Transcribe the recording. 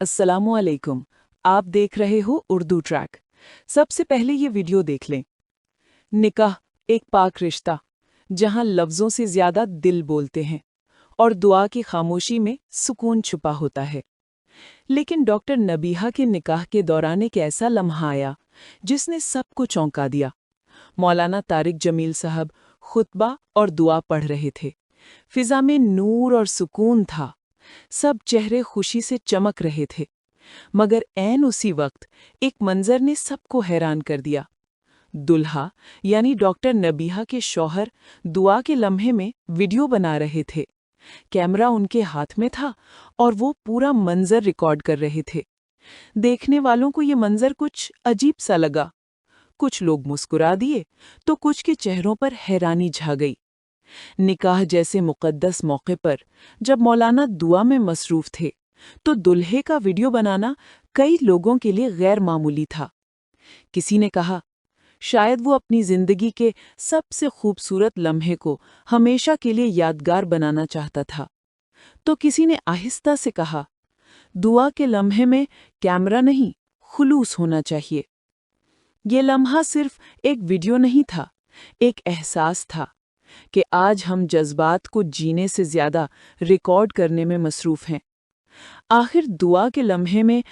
अस्सलामुअलैकुम। आप देख रहे हो उर्दू ट्रैक। सबसे पहले ये वीडियो देख लें। निकाह एक पाक रिश्ता, जहां लफ्ज़ों से ज़्यादा दिल बोलते हैं और दुआ की खामोशी में सुकून छुपा होता है। लेकिन डॉक्टर नबीहा के निकाह के दौरान एक ऐसा लम्हा आया जिसने सबको चौंका दिया। मौलाना तारिक जमील साहब खुतबा और दुआ पढ़ रहे थे। फिज़ा में नूर और सुकून था। सब चेहरे खुशी से चमक रहे थे। मगर ऐन उसी वक्त एक मंजर ने सबको हैरान कर दिया। दुल्हा यानी डॉक्टर नबीहा के शौहर दुआ के लम्हे में वीडियो बना रहे थे। कैमरा उनके हाथ में था और वो पूरा मंजर रिकॉर्ड कर रहे थे। देखने वालों को ये मंजर कुछ अजीब सा लगा। कुछ लोग मुस्कुरा दिए तो कुछ के चेहरों पर हैरानी छा गई। निकाह जैसे मुक़द्दस मौके पर जब मौलाना दुआ में मसरूफ थे तो दुल्हे का वीडियो बनाना कई लोगों के लिए गैर मामूली था। किसी ने कहा, शायद वो अपनी जिंदगी के सबसे खूबसूरत लम्हे को हमेशा के लिए यादगार बनाना चाहता था। तो किसी ने आहिस्ता से कहा, दुआ के लम्हे में कैमरा नहीं, खुलूस होना चाहिए। ये लम्हा सिर्फ एक वीडियो नहीं था, एक एहसास था कि आज हम जज्बात को जीने से ज्यादा रिकॉर्ड करने में मसरूफ हैं। आखिर दुआ के लम्हे में